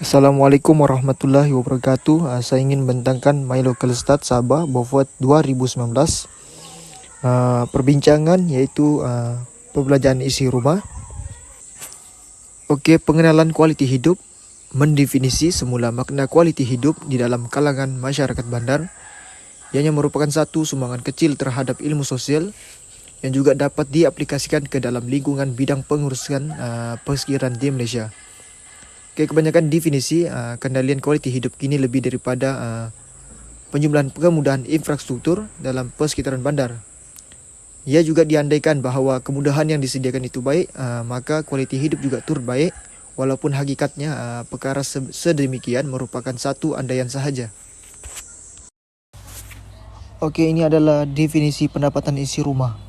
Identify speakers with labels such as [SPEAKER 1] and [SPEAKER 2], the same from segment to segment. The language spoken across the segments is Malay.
[SPEAKER 1] Assalamualaikum warahmatullahi wabarakatuh. Saya ingin membentangkan My Local Stat Sabah Beaufort 2019. Perbincangan yaitu perbelanjaan isi rumah. Okey, pengenalan kualiti hidup. Mendefinisi semula makna kualiti hidup di dalam kalangan masyarakat bandar. Ianya merupakan satu sumbangan kecil terhadap ilmu sosial yang juga dapat diaplikasikan ke dalam lingkungan bidang pengurusan persekitaran di Malaysia. Okay, kebanyakan definisi kendalian kualiti hidup kini lebih daripada penjumlahan kemudahan infrastruktur dalam persekitaran bandar. Ia juga diandaikan bahawa kemudahan yang disediakan itu baik, maka kualiti hidup juga turut baik, walaupun hakikatnya perkara sedemikian merupakan satu andaian sahaja. Okey, ini adalah definisi pendapatan isi rumah.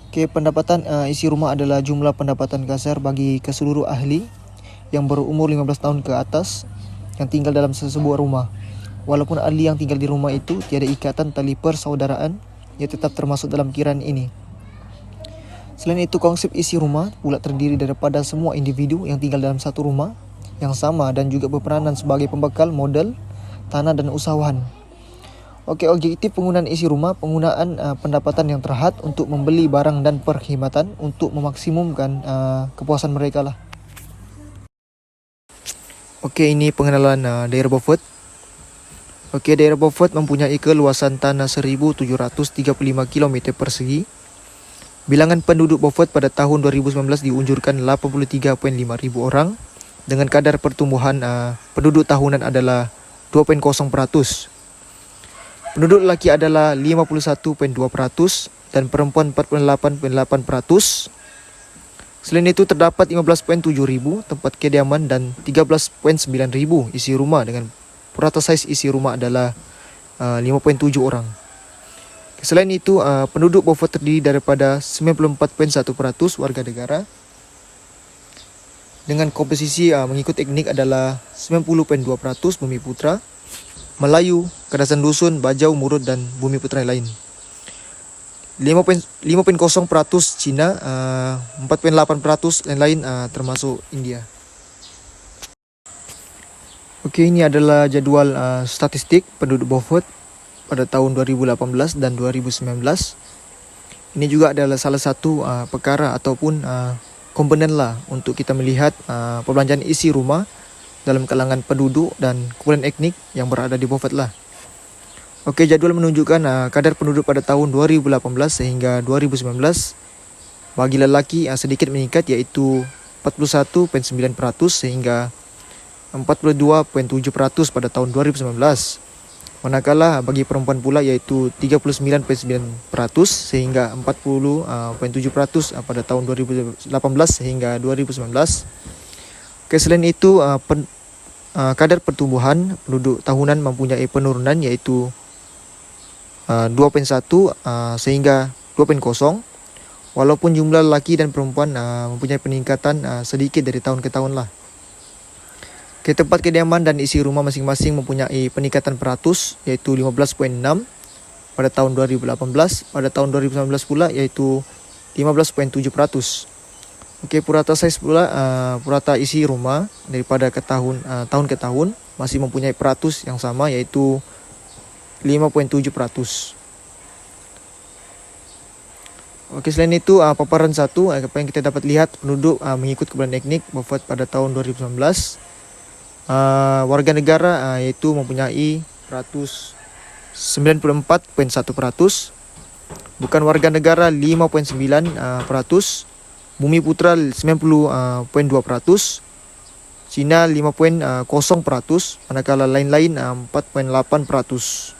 [SPEAKER 1] Okey, pendapatan isi rumah adalah jumlah pendapatan kasar bagi keseluruh ahli yang berumur 15 tahun ke atas yang tinggal dalam sebuah rumah. Walaupun ahli yang tinggal di rumah itu tiada ikatan tali persaudaraan, ia tetap termasuk dalam kiraan ini. Selain itu, konsep isi rumah pula terdiri daripada semua individu yang tinggal dalam satu rumah yang sama dan juga berperanan sebagai pembekal modal, tanah dan usahawan. Okey, objektif penggunaan isi rumah, penggunaan pendapatan yang terhad untuk membeli barang dan perkhidmatan untuk memaksimumkan kepuasan mereka lah. Okey, ini pengenalan daerah Beaufort. Okey, daerah Beaufort mempunyai keluasan tanah 1,735 km persegi. Bilangan penduduk Beaufort pada tahun 2019 diunjurkan 83.5 ribu orang dengan kadar pertumbuhan penduduk tahunan adalah 2.0%. Penduduk lelaki adalah 51.2% dan perempuan 48.8%. Selain itu, terdapat 15.7 ribu tempat kediaman dan 13.9 ribu isi rumah dengan purata saiz isi rumah adalah 5.7 orang. Selain itu, penduduk Beaufort terdiri daripada 94.1% warga negara dengan komposisi mengikut etnik adalah 90.2% Bumi Putra, Melayu, Kadasan Dusun, Bajau, Murut dan Bumi Putra yang lain. 5.0% Cina, 4.8% lain-lain termasuk India. Okey, ini adalah jadual statistik penduduk Beaufort pada tahun 2018 dan 2019. Ini juga adalah salah satu perkara ataupun komponen lah untuk kita melihat perbelanjaan isi rumah dalam kalangan penduduk dan kumpulan etnik yang berada di Beaufort lah. Okey, jadual menunjukkan kadar penduduk pada tahun 2018 sehingga 2019. Bagi lelaki sedikit meningkat iaitu 41.9% sehingga 42.7% pada tahun 2019. Manakala bagi perempuan pula iaitu 39.9% sehingga 40.7% pada tahun 2018 sehingga 2019. Okey, selain itu kadar pertumbuhan penduduk tahunan mempunyai penurunan iaitu 2.1 sehingga 2.0, walaupun jumlah lelaki dan perempuan mempunyai peningkatan sedikit dari tahun ke tahun lah. Okay, tempat kediaman dan isi rumah masing-masing mempunyai peningkatan peratus iaitu 15.6 pada tahun 2018, pada tahun 2019 pula iaitu 15.7%. Okey, purata saiz pula purata isi rumah daripada tahun ke tahun masih mempunyai peratus yang sama iaitu 5.7%. Okey, selain itu paparan satu apa yang kita dapat lihat penduduk mengikut kumpulan etnik Beaufort pada tahun 2019. Warga negara iaitu mempunyai peratus 94.1%. Bukan warga negara 5.9%. Bumi Putra 90.2%. Cina 5.0%, manakala lain-lain 4.8%.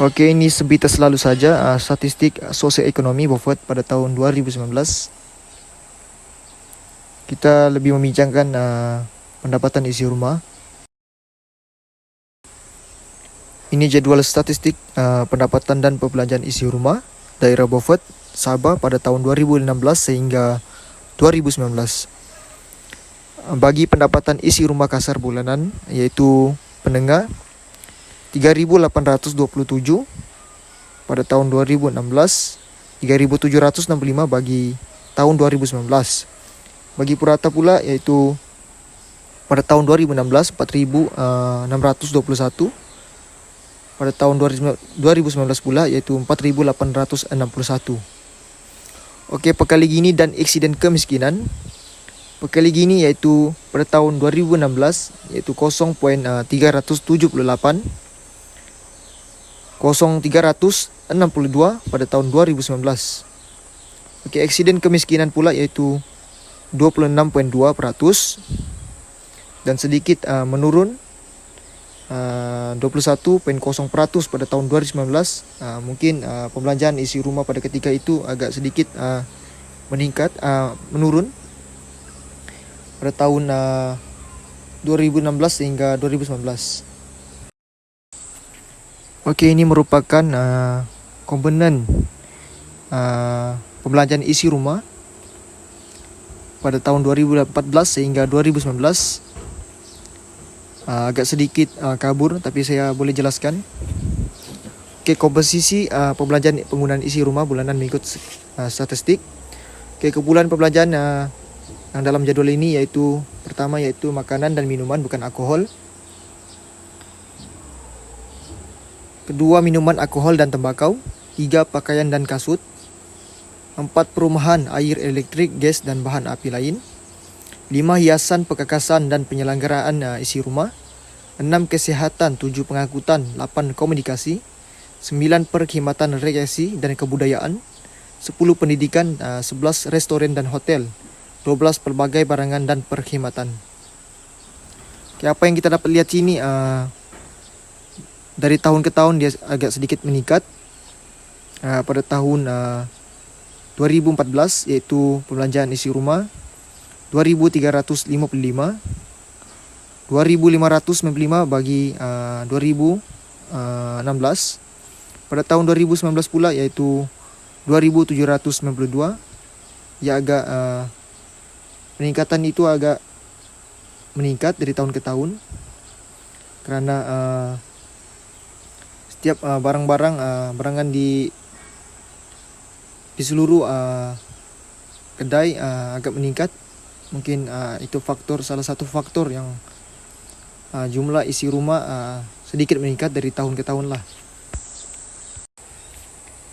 [SPEAKER 1] Okey, ini sebitas selalu saja statistik sosioekonomi Beaufort pada tahun 2019. Kita lebih membincangkan pendapatan isi rumah. Ini jadual statistik pendapatan dan perbelanjaan isi rumah daerah Beaufort, Sabah pada tahun 2016 sehingga 2019. Bagi pendapatan isi rumah kasar bulanan iaitu penengah 3,827 pada tahun 2016, 3,765 bagi tahun 2019. Bagi purata pula yaitu pada tahun 2016 4.621. Pada tahun 2019 pula yaitu 4.861. Oke, pekali gini dan eksiden kemiskinan. Pekali gini yaitu pada tahun 2016 yaitu 0.378, 0.362 pada tahun 2019. Oke, eksiden kemiskinan pula yaitu 26.2% dan sedikit menurun 21.0% pada tahun 2019. Mungkin pembelanjaan isi rumah pada ketika itu agak sedikit menurun pada tahun 2016 hingga 2019. Oke, ini merupakan komponen pembelanjaan isi rumah pada tahun 2014 sehingga 2019. Agak sedikit kabur, tapi saya boleh jelaskan. Oke, komposisi pembelanjaan penggunaan isi rumah bulanan mengikut statistik. Oke, kebulan pembelanjaan yang dalam jadwal ini yaitu pertama yaitu makanan dan minuman bukan alkohol. Kedua, minuman alkohol dan tembakau. 3, pakaian dan kasut. 4, perumahan, air, elektrik, gas dan bahan api lain. 5, hiasan, perkakasan dan penyelenggaraan isi rumah. 6, kesehatan. 7, pengangkutan. 8, komunikasi. 9, perkhidmatan rekreasi dan kebudayaan. 10, pendidikan. 11, restoran dan hotel. 12, pelbagai barangan dan perkhidmatan. Oke, apa yang kita dapat lihat sini dari tahun ke tahun dia agak sedikit meningkat. Pada tahun 2014 yaitu pembelanjaan isi rumah 2.355, 2.595 bagi 2016. Pada tahun 2019 pula yaitu 2.792. Ya agak peningkatan itu agak meningkat dari tahun ke tahun karena setiap barangan di seluruh kedai agak meningkat. Mungkin itu salah satu faktor yang jumlah isi rumah sedikit meningkat dari tahun ke tahun lah.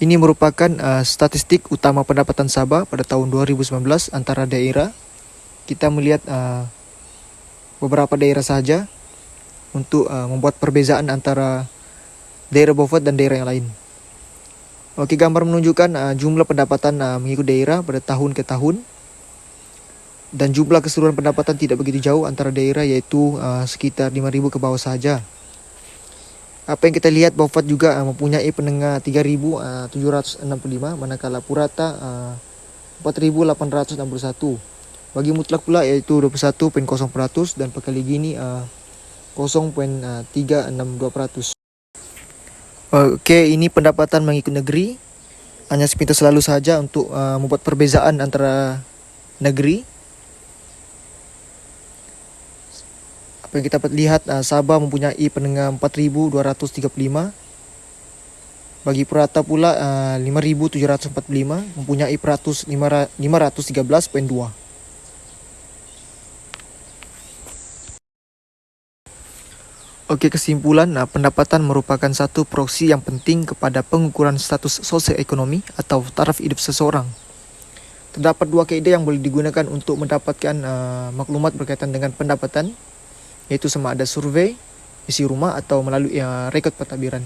[SPEAKER 1] Ini merupakan statistik utama pendapatan Sabah pada tahun 2019 antara daerah. Kita melihat beberapa daerah saja untuk membuat perbezaan antara daerah Beaufort dan daerah yang lain. Oke, gambar menunjukkan jumlah pendapatan mengikut daerah pada tahun ke tahun. Dan jumlah keseluruhan pendapatan tidak begitu jauh antara daerah yaitu sekitar 5.000 ke bawah saja. Apa yang kita lihat, Beaufort juga mempunyai penengah 3.765 manakala Purata 4.861. Bagi mutlak pula yaitu 21.0% dan pekali gini 0.362%. Oke, ini pendapatan mengikut negeri. Hanya sepintas selalu saja untuk membuat perbezaan antara negeri. Apa yang kita dapat lihat, Sabah mempunyai penengah 4.235. Bagi Purata pula 5.745 mempunyai peratus 513.2. Oke, kesimpulan, pendapatan merupakan satu proksi yang penting kepada pengukuran status sosioekonomi atau taraf hidup seseorang. Terdapat dua kaidah yang boleh digunakan untuk mendapatkan maklumat berkaitan dengan pendapatan, yaitu sama ada survei isi rumah atau melalui rekod pentadbiran.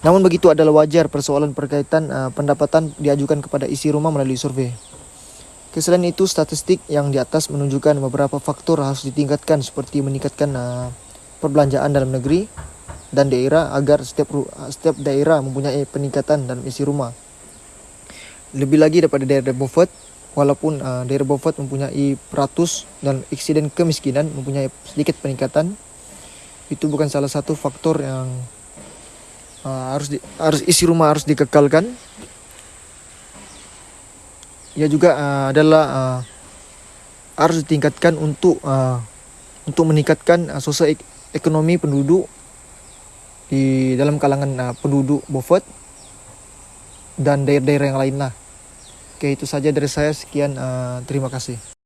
[SPEAKER 1] Namun begitu adalah wajar persoalan berkaitan pendapatan diajukan kepada isi rumah melalui survei. Selain itu, statistik yang di atas menunjukkan beberapa faktor harus ditingkatkan seperti meningkatkan perbelanjaan dalam negeri dan daerah agar setiap daerah mempunyai peningkatan dalam isi rumah. Lebih lagi daripada daerah Beaufort, walaupun daerah Beaufort mempunyai peratus dan eksiden kemiskinan mempunyai sedikit peningkatan, itu bukan salah satu faktor yang harus isi rumah harus dikekalkan. Ia juga adalah harus ditingkatkan untuk meningkatkan sosioekonomi penduduk di dalam kalangan penduduk Beaufort dan daerah-daerah yang lain lah. Oke, itu saja dari saya. Sekian, terima kasih.